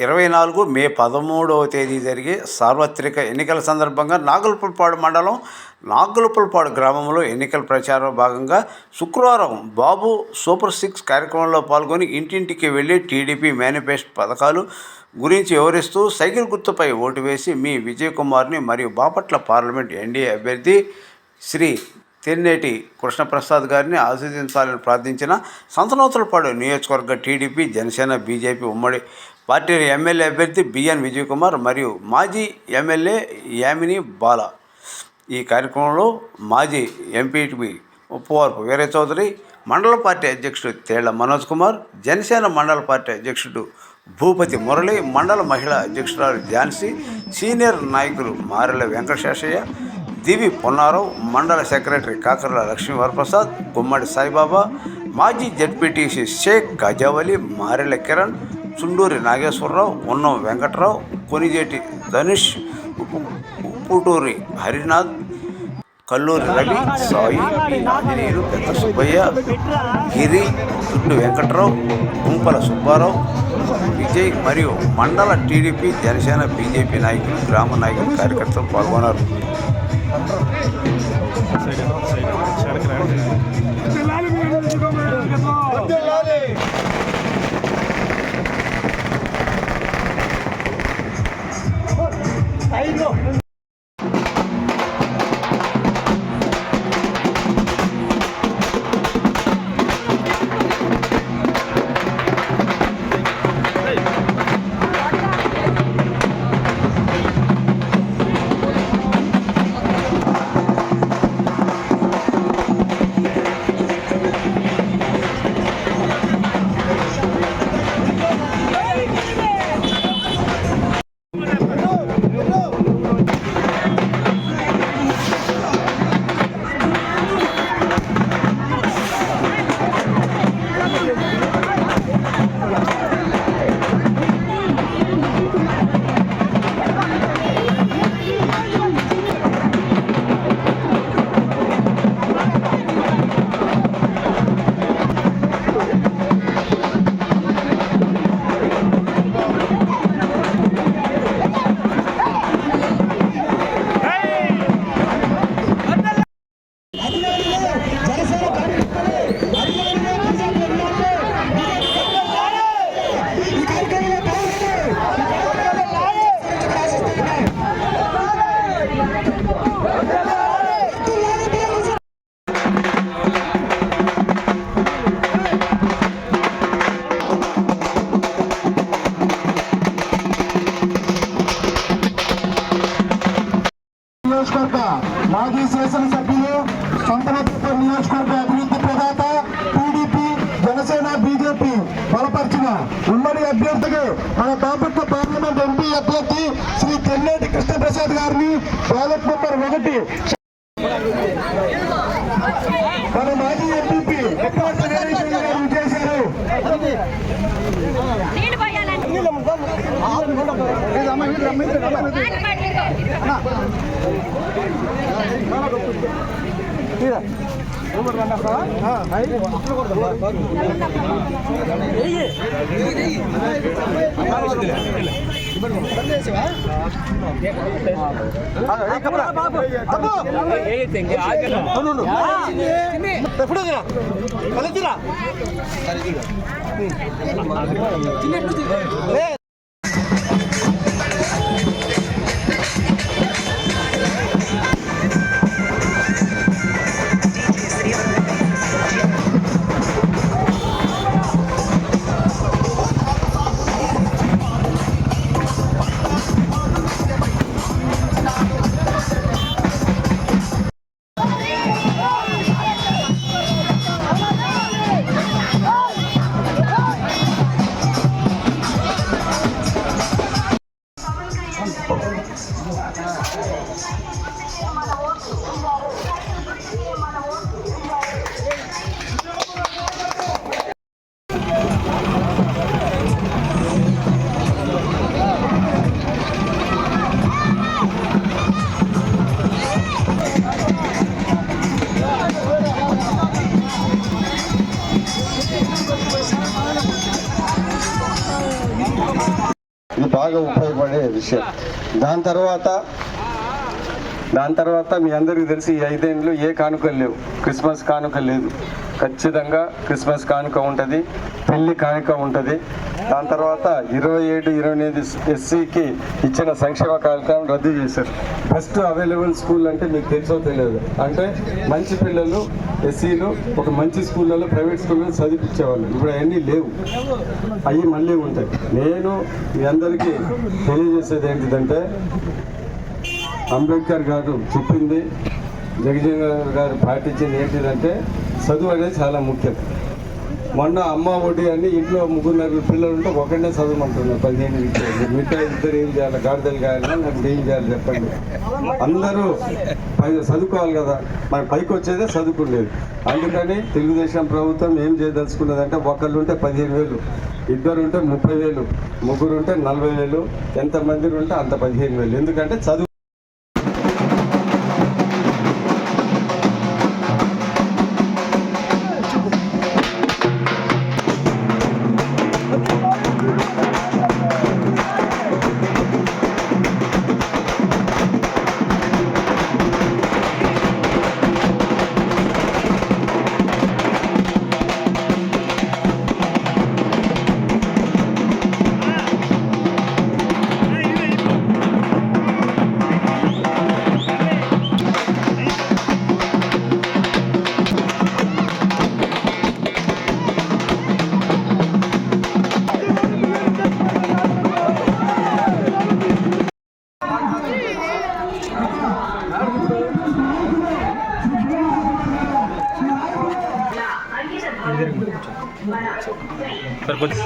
2024 మే 13వ తేదీ జరిగే సార్వత్రిక ఎన్నికల సందర్భంగా నాగులుపులపాడు మండలం నాగులుపులపాడు గ్రామంలో ఎన్నికల ప్రచారంలో భాగంగా శుక్రవారం బాబు సూపర్ 6 కార్యక్రమంలో పాల్గొని ఇంటింటికి వెళ్లి టీడీపీ మేనిఫెస్టో పథకాలు గురించి వివరిస్తూ సైకిల్ గుర్తుపై ఓటు వేసి మీ విజయ్ కుమార్ని మరియు బాపట్ల పార్లమెంట్ ఎన్డీఏ అభ్యర్థి శ్రీ తెన్నేటి కృష్ణప్రసాద్ గారిని ఆశీర్వదించాలని ప్రార్థించిన సంతనూతలపాడు నియోజకవర్గ టీడీపీ జనసేన బీజేపీ ఉమ్మడి పార్టీ ఎమ్మెల్యే అభ్యర్థి బిఎన్ విజయ్ కుమార్ మరియు మాజీ ఎమ్మెల్యే యామిని బాల. ఈ కార్యక్రమంలో మాజీ ఎంపీటీపీ ఉప్పవరపు వీర చౌదరి, మండల పార్టీ అధ్యక్షుడు తేళ్ల మనోజ్ కుమార్, జనసేన మండల పార్టీ అధ్యక్షుడు భూపతి మురళి, మండల మహిళా అధ్యక్షురాలు ఝాన్సీ, సీనియర్ నాయకులు మారెల వెంకటశేషయ్య, దివి పొన్నారావు, మండల సెక్రటరీ కాకర్ల లక్ష్మీవరప్రసాద్, గుమ్మడి సాయిబాబా, మాజీ జడ్పీటీసీ షేక్ గజావలి, మారెల కిరణ్, చుండూరి నాగేశ్వరరావు, ఉన్నం వెంకట్రావు, కొనిజేటి ధనుష్, ఉప్పుటూరి హరినాథ్, కల్లూరి రవి, సాయి, ఆంజనేయులు, పెద్ద సుబ్బయ్య, గిరి, దుడ్డు వెంకట్రావు, గుంపల సుబ్బారావు, విజయ్ మరియు మండల టీడీపీ జనసేన బీజేపీ నాయకులు, గ్రామ నాయకులు, కార్యకర్తలు పాల్గొన్నారు. మాజీ శాసనసభ్యులు, సంతనూతలపాడు నియోజకవర్గ అభివృద్ధి ప్రదాత, టీడీపీ జనసేన బీజేపీ బలపరిచిన ఉమ్మడి అభ్యర్థిగా మన బాపట్ల పార్లమెంట్ ఎంపీ అభ్యర్థి శ్రీ తెన్నేటి కృష్ణప్రసాద్ గారిని బ్యాలెట్ నెంబర్ 1 మన మాజీ ఎంపీ గారు చేశారు. బాగా ఉపయోగపడే విషయం. దాని తర్వాత మీ అందరికీ తెలిసి ఈ 5 ఏళ్ళు ఏ కానుకలు లేవు. క్రిస్మస్ కానుక లేదు, ఖచ్చితంగా క్రిస్మస్ కానుక ఉంటుంది, పెళ్లి కానుక ఉంటుంది. దాని తర్వాత 27, 28 ఎస్సీకి ఇచ్చిన సంక్షేమ కార్యక్రమం రద్దు చేశారు. బెస్ట్ అవైలబుల్ స్కూల్ అంటే మీకు తెలుసో తెలియదు, అంటే మంచి పిల్లలు ఎస్సీలు ఒక మంచి స్కూళ్ళలో ప్రైవేట్ స్కూల్లో చదివించేవాళ్ళు. ఇప్పుడు అవన్నీ లేవు, అవి మళ్ళీ ఉంటాయి. నేను మీ అందరికీ తెలియజేసేది ఏంటిదంటే, అంబేద్కర్ గారు చెప్పింది, జగజీవన్ గారు పాటించింది ఏంటిదంటే చదువు అనేది చాలా ముఖ్యం. మొన్న అమ్మ ఒడి అని ఇంట్లో 3-4 పిల్లలు ఉంటే ఒకటే చదవమంటున్నారు 15 విద్యార్థులు. మిగతా ఇద్దరు ఏం చేయాలి, గాడిదలు కాయాలి, నాకు ఏం చేయాలి చెప్పండి. అందరూ చదువుకోవాలి కదా, మన పైకి వచ్చేదే చదువుకునేది. అందుకని తెలుగుదేశం ప్రభుత్వం ఏం చేయదలుచుకున్నదంటే, ఒకళ్ళు ఉంటే 15,000, ఇద్దరు ఉంటే 30,000, ముగ్గురు ఉంటే 40,000, ఎంతమంది ఉంటే అంత 15,000. ఎందుకంటే చదువు సరిపోతుంది.